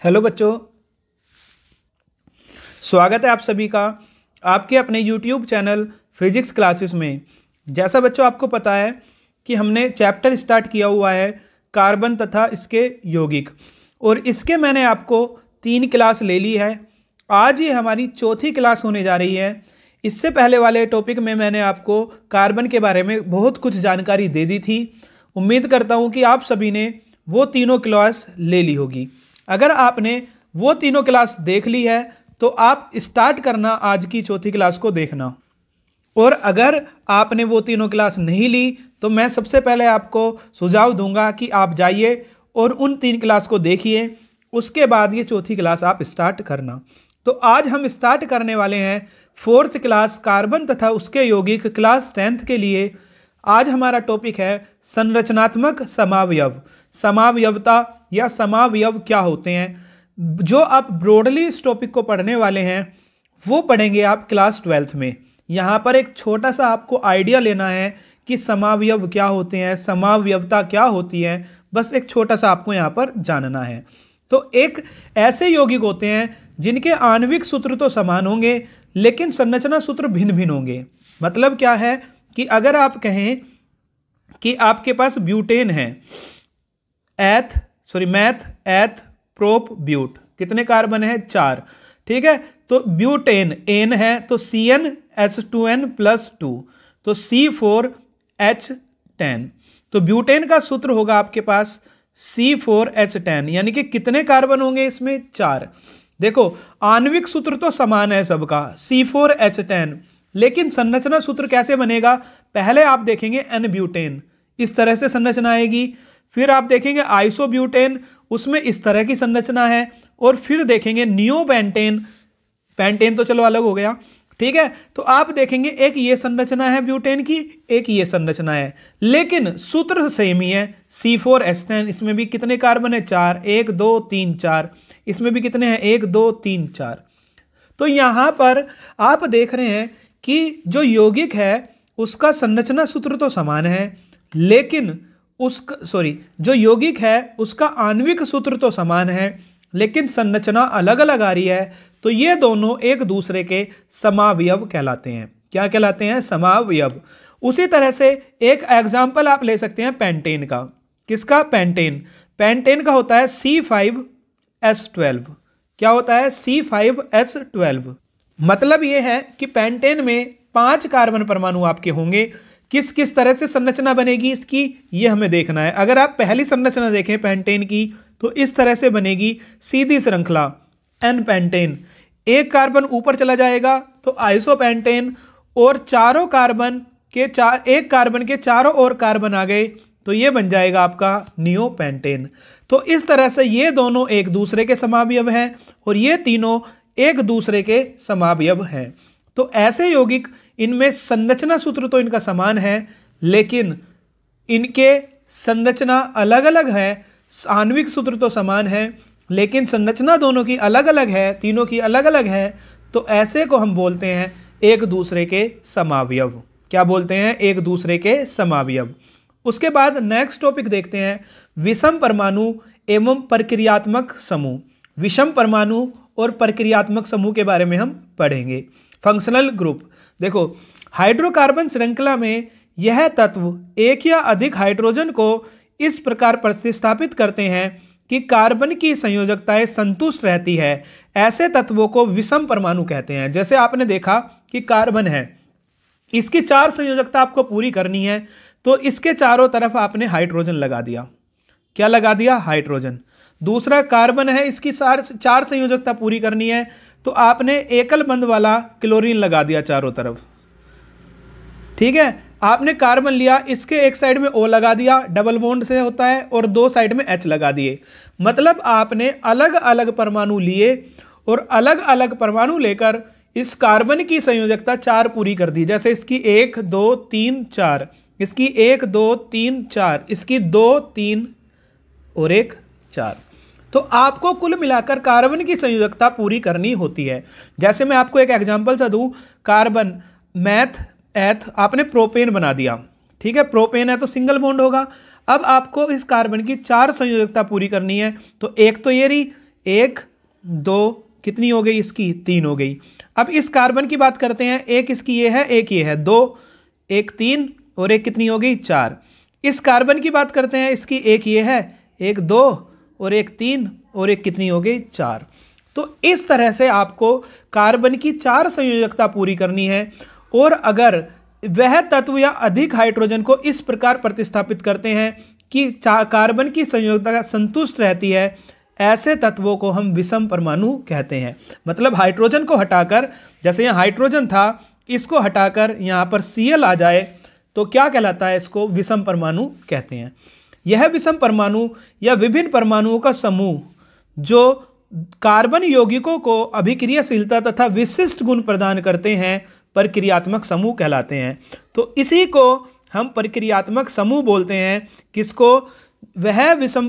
Hello बच्चों, स्वागत है आप सभी का आपके अपने YouTube चैनल फिजिक्स क्लासेस में। जैसा बच्चों आपको पता है कि हमने चैप्टर स्टार्ट किया हुआ है कार्बन तथा इसके यौगिक, और इसके मैंने आपको 3 क्लास ले ली है। आज ये हमारी चौथी क्लास होने जा रही है। इससे पहले वाले टॉपिक में मैंने आपको कार्बन के बारे में बहुत कुछ जानकारी दे दी थी। उम्मीद करता हूँ कि आप सभी ने वो तीनों क्लास ले ली होगी। अगर आपने वो तीनों क्लास देख ली है तो आप स्टार्ट करना आज की चौथी क्लास को देखना, और अगर आपने वो तीनों क्लास नहीं ली तो मैं सबसे पहले आपको सुझाव दूंगा कि आप जाइए और उन 3 क्लास को देखिए, उसके बाद ये चौथी क्लास आप स्टार्ट करना। तो आज हम स्टार्ट करने वाले हैं 4th क्लास कार्बन तथा उसके यौगिक क्लास 10th के लिए। आज हमारा टॉपिक है संरचनात्मक समावयव। समावयवता या समावयव क्या होते हैं, जो आप ब्रॉडली इस टॉपिक को पढ़ने वाले हैं वो पढ़ेंगे आप क्लास 12th में। यहाँ पर एक छोटा सा आपको आइडिया लेना है कि समावयव क्या होते हैं, समावयवता क्या होती है, बस एक छोटा सा आपको यहाँ पर जानना है। तो एक ऐसे यौगिक होते हैं जिनके आणविक सूत्र तो समान होंगे लेकिन संरचना सूत्र भिन्न भिन्न होंगे। मतलब क्या है कि अगर आप कहें कि आपके पास ब्यूटेन है, मैथ एथ प्रोप ब्यूट, कितने कार्बन है? 4। ठीक है, तो ब्यूटेन एन है तो CnH2n+2, तो C4H10। तो ब्यूटेन का सूत्र होगा आपके पास C4H10, यानी कि कितने कार्बन होंगे इसमें? 4। देखो आणविक सूत्र तो समान है सबका C4H10, लेकिन संरचना सूत्र कैसे बनेगा? पहले आप देखेंगे एन ब्यूटेन, इस तरह से संरचना आएगी। फिर आप देखेंगे आइसोब्यूटेन, उसमें इस तरह की संरचना है। और फिर देखेंगे नियोपेंटेन, पेंटेन तो चलो अलग हो गया, ठीक है। तो आप देखेंगे एक ये संरचना है ब्यूटेन की, एक ये संरचना है, लेकिन सूत्र सेम ही है C4H10। इसमें भी कितने कार्बन है? 4। 1 2 3 4। इसमें भी कितने हैं? 1 2 3 4। तो यहां पर आप देख रहे हैं कि जो यौगिक है उसका संरचना सूत्र तो समान है, लेकिन जो यौगिक है उसका आणविक सूत्र तो समान है लेकिन संरचना अलग अलग आ रही है। तो ये दोनों एक दूसरे के समावयव कहलाते हैं। क्या कहलाते हैं? समावयव। उसी तरह से एक एग्जाम्पल आप ले सकते हैं पेंटेन का। किसका? पेंटेन। पेंटेन का होता है C5H12। क्या होता है? C5H12। मतलब ये है कि पेंटेन में 5 कार्बन परमाणु आपके होंगे। किस किस तरह से संरचना बनेगी इसकी, ये हमें देखना है। अगर आप पहली संरचना देखें पेंटेन की तो इस तरह से बनेगी सीधी श्रृंखला एन पेंटेन। एक कार्बन ऊपर चला जाएगा तो आइसोपेंटेन, और एक कार्बन के चारों ओर कार्बन आ गए तो ये बन जाएगा आपका नियोपेंटेन। तो इस तरह से ये दोनों एक दूसरे के समावयव हैं और ये तीनों एक दूसरे के समावयव हैं। तो ऐसे यौगिक, इनमें संरचना सूत्र तो इनका समान है लेकिन इनके संरचना अलग अलग है। आणविक सूत्र तो समान है लेकिन संरचना दोनों की अलग अलग है, तीनों की अलग अलग है। तो ऐसे को हम बोलते हैं एक दूसरे के समावयव। क्या बोलते हैं? एक दूसरे के समावयव। उसके बाद नेक्स्ट टॉपिक देखते हैं विषम परमाणु एवं प्रक्रियात्मक समूह। विषम परमाणु और प्रक्रियात्मक समूह के बारे में हम पढ़ेंगे। Functional group. देखो हाइड्रोकार्बन श्रृंखला में यह तत्व एक या अधिक हाइड्रोजन को इस प्रकार प्रतिस्थापित करते हैं कि कार्बन की संयोजकताएं संतुष्ट रहती है। ऐसे तत्वों को विषम परमाणु कहते हैं। जैसे आपने देखा कि कार्बन है, इसकी 4 संयोजकता आपको पूरी करनी है तो इसके चारों तरफ आपने हाइड्रोजन लगा दिया। क्या लगा दिया? हाइड्रोजन। दूसरा कार्बन है, इसकी 4 संयोजकता पूरी करनी है तो आपने एकल बंध वाला क्लोरीन लगा दिया चारों तरफ। ठीक है, आपने कार्बन लिया, इसके एक साइड में O लगा दिया, डबल बॉन्ड से होता है, और 2 साइड में H लगा दिए। मतलब आपने अलग अलग परमाणु लिए और अलग अलग परमाणु लेकर इस कार्बन की संयोजकता 4 पूरी कर दी। जैसे इसकी 1 2 3 4, इसकी 1 2 3 4, इसकी 2 3 और 1 4। तो आपको कुल मिलाकर कार्बन की संयोजकता पूरी करनी होती है। जैसे मैं आपको एक एग्जांपल सा दूं, कार्बन मैथ एथ आपने प्रोपेन बना दिया। ठीक है, प्रोपेन है तो सिंगल बॉन्ड होगा। अब आपको इस कार्बन की 4 संयोजकता पूरी करनी है तो एक तो ये रही, 1 2 कितनी हो गई इसकी 3 हो गई। अब इस कार्बन की बात करते हैं, एक इसकी ये है, एक ये है, 2 1 3 और एक कितनी हो गई 4। इस कार्बन की बात करते हैं, इसकी एक ये है, एक 2 और एक 3 और एक कितनी हो गई 4। तो इस तरह से आपको कार्बन की 4 संयोजकता पूरी करनी है। और अगर वह तत्व या अधिक हाइड्रोजन को इस प्रकार प्रतिस्थापित करते हैं कि कार्बन की संयोजकता संतुष्ट रहती है, ऐसे तत्वों को हम विषम परमाणु कहते हैं। मतलब हाइड्रोजन को हटाकर, जैसे यहाँ हाइड्रोजन था, इसको हटाकर यहाँ पर Cl आ जाए तो क्या कहलाता है, इसको विषम परमाणु कहते हैं। यह विषम परमाणु या विभिन्न परमाणुओं का समूह जो कार्बन यौगिकों को अभिक्रियाशीलता तथा विशिष्ट गुण प्रदान करते हैं, प्रक्रियात्मक समूह कहलाते हैं। तो इसी को हम प्रक्रियात्मक समूह बोलते हैं। किसको? यह विषम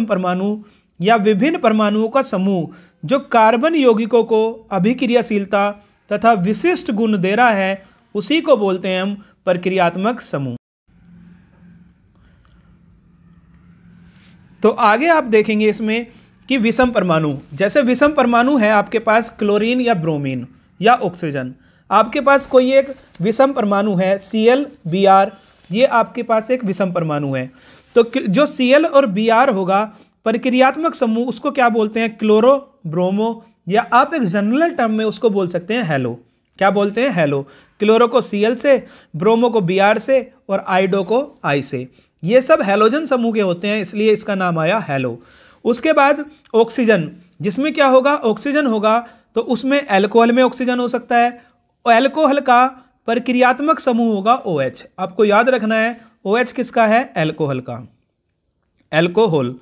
परमाणु या विभिन्न परमाणुओं का समूह जो कार्बन यौगिकों को अभिक्रियाशीलता तथा विशिष्ट गुण दे रहा है, उसी को बोलते हैं हम प्रक्रियात्मक समूह। तो आगे आप देखेंगे इसमें कि विषम परमाणु, जैसे विषम परमाणु है आपके पास क्लोरीन या ब्रोमीन या ऑक्सीजन। आपके पास कोई एक विषम परमाणु है ClBr, ये आपके पास एक विषम परमाणु है। तो जो Cl और Br होगा प्रक्रियात्मक समूह, उसको क्या बोलते हैं? क्लोरो ब्रोमो, या आप एक जनरल टर्म में उसको बोल सकते हैं हेलो। क्या बोलते हैं? हेलो। क्लोरो को Cl से, ब्रोमो को Br से और आइडो को I से। ये सब हेलोजन समूह के होते हैं, इसलिए इसका नाम आया हेलो। उसके बाद ऑक्सीजन, जिसमें क्या होगा? ऑक्सीजन होगा तो उसमें एल्कोहल में ऑक्सीजन हो सकता है। एल्कोहल का प्रक्रियात्मक समूह होगा OH। आपको याद रखना है OH किसका है? एल्कोहल का, एल्कोहल।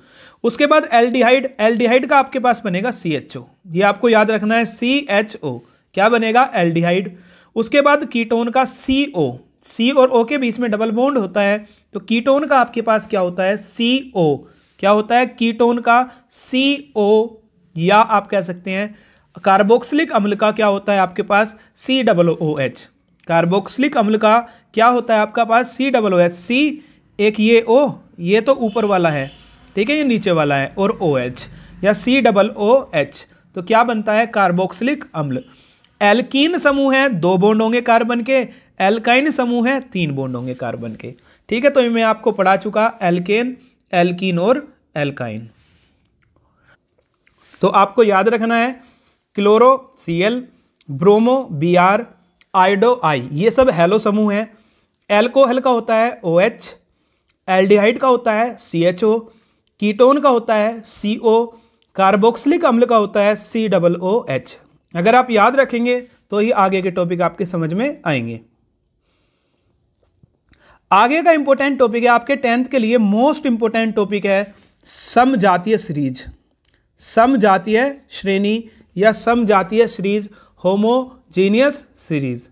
उसके बाद एल्डिहाइड, एल्डिहाइड का आपके पास बनेगा CHO, ये आपको याद रखना है CHO। क्या बनेगा? एल्डिहाइड। उसके बाद कीटोन का CO, C और O के बीच में डबल बॉन्ड होता है, तो कीटोन का आपके पास क्या होता है? CO। क्या होता है? कीटोन का CO, या आप कह सकते हैं कार्बोक्सिलिक अम्ल का क्या होता है आपके पास? COOH। कार्बोक्सिलिक अम्ल का क्या होता है आपका पास? COOH। C एक ये O, ये तो ऊपर वाला है, ठीक है, ये नीचे वाला है, और OH या COOH, तो क्या बनता है? कार्बोक्सिलिक अम्ल। एल्कीन समूह है, 2 बॉन्ड होंगे कार्बन के। एल्काइन समूह है, 3 बॉन्ड होंगे कार्बन के। ठीक है, तो मैं आपको पढ़ा चुका एल्केन, एल्कीन और एल्काइन। तो आपको याद रखना है chloro Cl, bromo Br, आइडो I, ये सब हेलो समूह है। एल्कोहल का होता है OH, एल्डिहाइड का होता है CHO, कीटोन का होता है CO, कार्बोक्सिलिक अम्ल का होता है COOH। अगर आप याद रखेंगे तो ही आगे के टॉपिक आपके समझ में आएंगे। आगे का इंपॉर्टेंट टॉपिक है आपके 10th के लिए, मोस्ट इंपॉर्टेंट टॉपिक है समजातीय सीरीज, समजातीय श्रेणी या समजातीय सीरीज, होमोजेनियस सीरीज।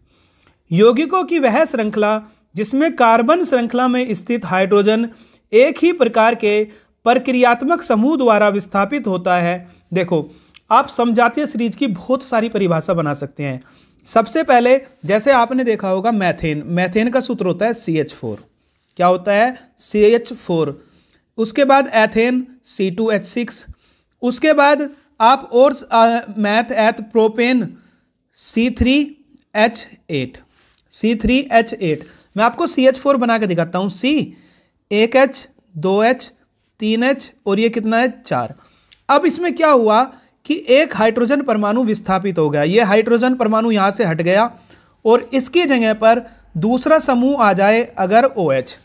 यौगिकों की वह श्रृंखला जिसमें कार्बन श्रृंखला में स्थित हाइड्रोजन एक ही प्रकार के प्रक्रियात्मक समूह द्वारा विस्थापित होता है। देखो, आप समजातीय सीरीज की बहुत सारी परिभाषा बना सकते हैं। सबसे पहले जैसे आपने देखा होगा मैथेन, मैथेन का सूत्र होता है CH4। क्या होता है? CH4। उसके बाद एथेन C2H6। उसके बाद आप और मैथ एथ प्रोपेन C3H8, C3H8। मैं आपको CH4 बना के दिखाता हूँ। C 1H 2H 3H और ये कितना है? 4। अब इसमें क्या हुआ कि एक हाइड्रोजन परमाणु विस्थापित हो गया, ये हाइड्रोजन परमाणु यहाँ से हट गया और इसकी जगह पर दूसरा समूह आ जाए अगर OH।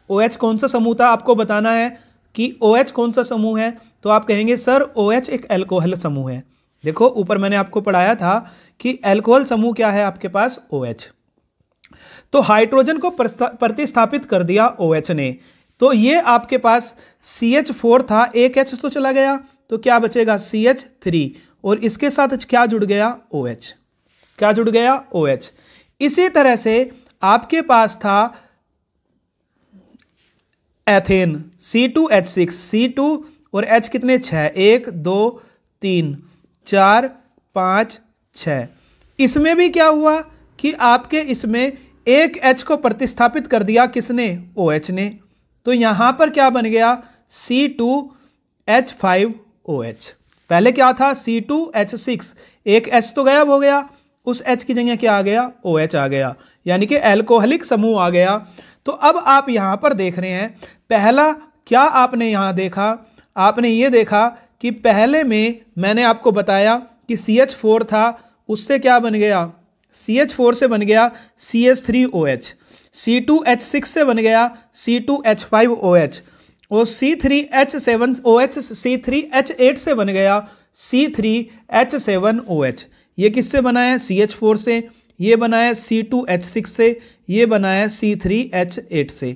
OH कौन सा समूह था आपको बताना है कि OH कौन सा समूह है, तो आप कहेंगे सर OH एक एल्कोहल समूह है। देखो ऊपर मैंने आपको पढ़ाया था कि एल्कोहल समूह क्या है आपके पास? OH। तो हाइड्रोजन को प्रतिस्थापित कर दिया OH ने, तो ये आपके पास CH4 था, एक H तो चला गया, तो क्या बचेगा? CH3, और इसके साथ क्या जुड़ गया? OH। क्या जुड़ गया? OH। इसी तरह से आपके पास था एथेन C2H6, C2 और H कितने? 6, 1 2 3 4 5 6। इसमें भी क्या हुआ कि आपके इसमें एक H को प्रतिस्थापित कर दिया किसने? OH ने। तो यहां पर क्या बन गया? C2H5OH। पहले क्या था C2H6, एक H तो गायब हो गया, उस H की जगह क्या आ गया, OH आ गया, यानी कि एल्कोहलिक समूह आ गया। तो अब आप यहां पर देख रहे हैं, पहला क्या आपने यहां देखा, आपने ये देखा कि पहले में मैंने आपको बताया कि CH4 था, उससे क्या बन गया, CH4 से बन गया CH3OH, C2H6 से बन गया C2H5OH, और C3H7OH C3H8 से बन गया C3H7OH। ये किससे बना है, CH4 से, ये बना है C2H6 से, ये बना है C3H8 से।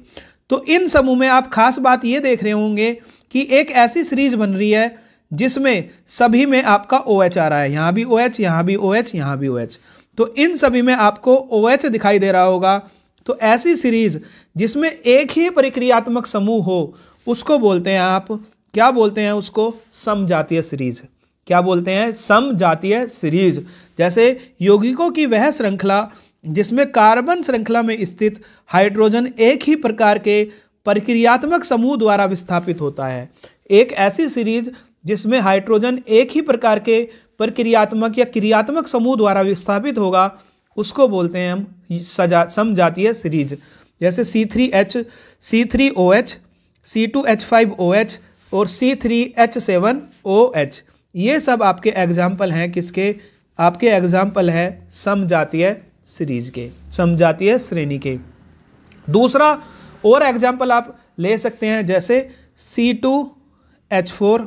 तो इन समूह में आप खास बात ये देख रहे होंगे कि एक ऐसी सीरीज बन रही है जिसमें सभी में आपका OH आ रहा है, यहां भी OH, यहां भी OH, यहां भी OH, तो इन सभी में आपको OH दिखाई दे रहा होगा। तो ऐसी सीरीज जिसमें एक ही प्रक्रियात्मक समूह हो उसको बोलते हैं आप, क्या बोलते हैं उसको, समजातीय सीरीज। क्या बोलते हैं, समजातीय सीरीज। जैसे यौगिकों की वह श्रृंखला जिसमें कार्बन श्रृंखला में स्थित हाइड्रोजन एक ही प्रकार के प्रक्रियात्मक समूह द्वारा विस्थापित होता है। एक ऐसी सीरीज जिसमें हाइड्रोजन एक ही प्रकार के प्रक्रियात्मक या क्रियात्मक समूह द्वारा विस्थापित होगा उसको बोलते हैं हम समजातीय सीरीज। जैसे C3H, C3OH, C2H5OH और C3H7OH, ये सब आपके एग्जाम्पल हैं किसके, आपके एग्जाम्पल है समजातीय सीरीज के, समजातीय श्रेणी के। दूसरा और एग्जाम्पल आप ले सकते हैं, जैसे C2H4,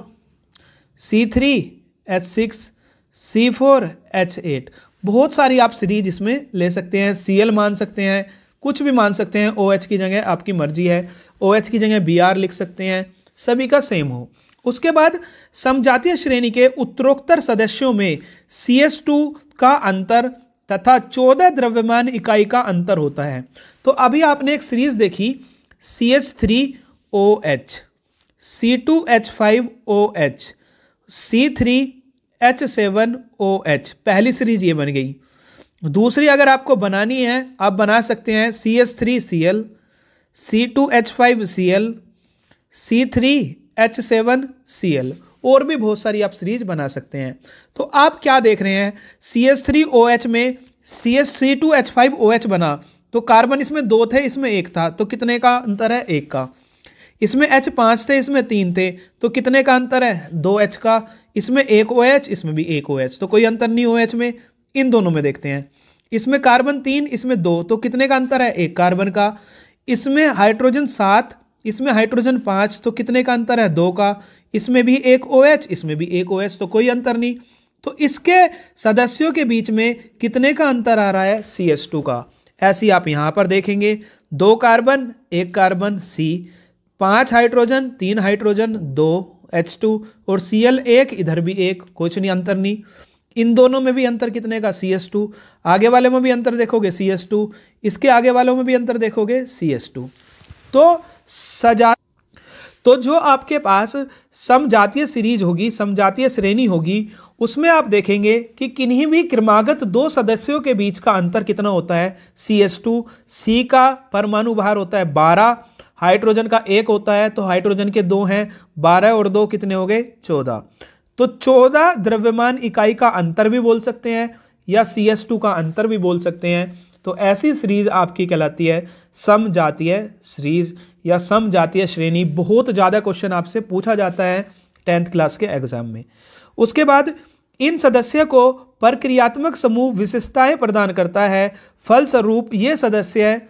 C3H6, C4H8, बहुत सारी आप सीरीज इसमें ले सकते हैं। Cl मान सकते हैं, कुछ भी मान सकते हैं, OH की जगह आपकी मर्जी है, OH की जगह Br लिख सकते हैं, सभी का सेम हो। उसके बाद समजातीय श्रेणी के उत्तरोत्तर सदस्यों में CH2 का अंतर तथा 14 द्रव्यमान इकाई का अंतर होता है। तो अभी आपने एक सीरीज देखी CH3OH, C2H5OH, C3H7OH, पहली सीरीज ये बन गई। दूसरी अगर आपको बनानी है आप बना सकते हैं CH3Cl, C2H5Cl, C3H7Cl, और भी बहुत सारी आप सीरीज बना सकते हैं। तो आप क्या देख रहे हैं, CH3OH में C2H5OH बना तो कार्बन इसमें 2 थे, इसमें 1 था, तो कितने का अंतर है, 1 का। इसमें H5 थे, इसमें 3 थे, तो कितने का अंतर है, 2H का। इसमें 1 OH, इसमें भी 1 OH, तो कोई अंतर नहीं OH में। इन दोनों में देखते हैं, इसमें कार्बन 3, इसमें 2, तो कितने का अंतर है, 1 कार्बन का। इसमें हाइड्रोजन 7, इसमें हाइड्रोजन 5, तो कितने का अंतर है, 2 का। इसमें भी 1 OH, इसमें भी 1 OH, तो कोई अंतर नहीं। तो इसके सदस्यों के बीच में कितने का अंतर आ रहा है, CH2 का। ऐसी आप यहां पर देखेंगे, 2 carbon 1 carbon C, 5 hydrogen 3 hydrogen 2 H2 और Cl 1, इधर भी 1, कुछ नहीं, अंतर नहीं। इन दोनों में भी अंतर कितने का, CH2। आगे वाले में भी अंतर देखोगे CH2, इसके आगे वालों में भी अंतर देखोगे CH2। तो जो आपके पास समजातीय सीरीज होगी, समजातीय श्रेणी होगी, उसमें आप देखेंगे कि किन्हीं भी क्रमागत 2 सदस्यों के बीच का अंतर कितना होता है, CH2, C का परमाणु भार होता है 12, हाइड्रोजन का 1 होता है, तो हाइड्रोजन के 2 हैं, 12 और 2 कितने हो गए, 14। तो 14 द्रव्यमान इकाई का अंतर भी बोल सकते हैं या CH2 का अंतर भी बोल सकते हैं। तो ऐसी सीरीज आपकी कहलाती है समजातीय सीरीज या समजातीय श्रेणी। बहुत ज़्यादा क्वेश्चन आपसे पूछा जाता है 10th क्लास के एग्जाम में। उसके बाद इन सदस्य को प्रक्रियात्मक समूह विशेषताएं प्रदान करता है, फलस्वरूप ये सदस्य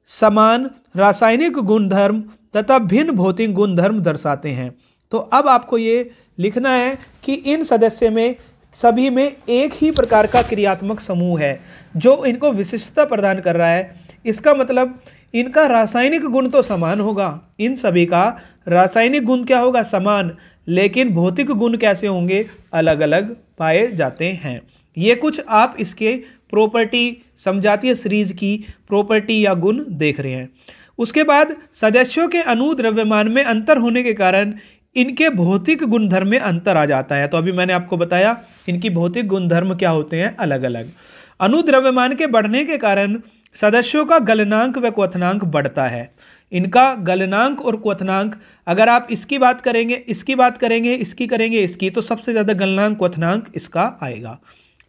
समान रासायनिक गुणधर्म तथा भिन्न भौतिक गुणधर्म दर्शाते हैं। तो अब आपको ये लिखना है कि इन सदस्य में सभी में एक ही प्रकार का क्रियात्मक समूह है जो इनको विशिष्टता प्रदान कर रहा है। इसका मतलब इनका रासायनिक गुण तो समान होगा, इन सभी का रासायनिक गुण क्या होगा, समान, लेकिन भौतिक गुण कैसे होंगे, अलग अलग पाए जाते हैं। ये कुछ आप इसके प्रॉपर्टी, समजातीय सीरीज की प्रॉपर्टी या गुण देख रहे हैं। उसके बाद सदस्यों के अणु द्रव्यमान में अंतर होने के कारण इनके भौतिक गुणधर्म में अंतर आ जाता है। तो अभी मैंने आपको बताया इनकी भौतिक गुणधर्म क्या होते हैं, अलग अलग। अणु द्रव्यमान के बढ़ने के कारण सदस्यों का गलनांक व क्वथनांक बढ़ता है। इनका गलनांक और क्वथनांक अगर आप इसकी बात करेंगे, इसकी बात करेंगे, इसकी करेंगे, इसकी, तो सबसे ज़्यादा गलनांक क्वथनांक इसका आएगा।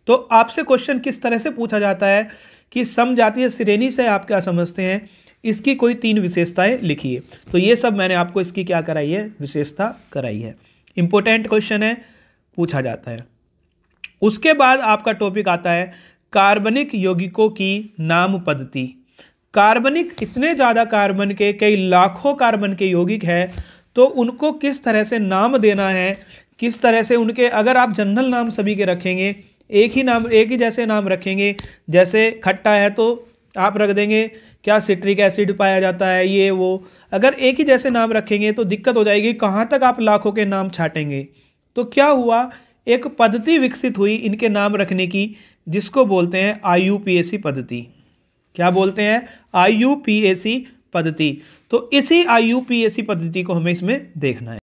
तो आपसे क्वेश्चन किस तरह से पूछा जाता है कि समजातीय श्रेणी से आप क्या समझते हैं, इसकी कोई 3 विशेषताएं लिखिए। तो ये सब मैंने आपको इसकी क्या कराई है, विशेषता कराई है। इंपॉर्टेंट क्वेश्चन है, पूछा जाता है। उसके बाद आपका टॉपिक आता है कार्बनिक यौगिकों की नाम पद्धति। कार्बनिक, इतने ज़्यादा कार्बन के, कई लाखों कार्बन के यौगिक है, तो उनको किस तरह से नाम देना है, किस तरह से उनके, अगर आप जनरल नाम सभी के रखेंगे, एक ही जैसे नाम रखेंगे, जैसे खट्टा है तो आप रख देंगे क्या सिट्रिक एसिड पाया जाता है, ये वो, अगर एक ही जैसे नाम रखेंगे तो दिक्कत हो जाएगी, कहाँ तक आप लाखों के नाम छाटेंगे। तो क्या हुआ, एक पद्धति विकसित हुई इनके नाम रखने की, जिसको बोलते हैं IUPAC पद्धति। क्या बोलते हैं, IUPAC पद्धति। तो इसी IUPAC पद्धति को हमें इसमें देखना है।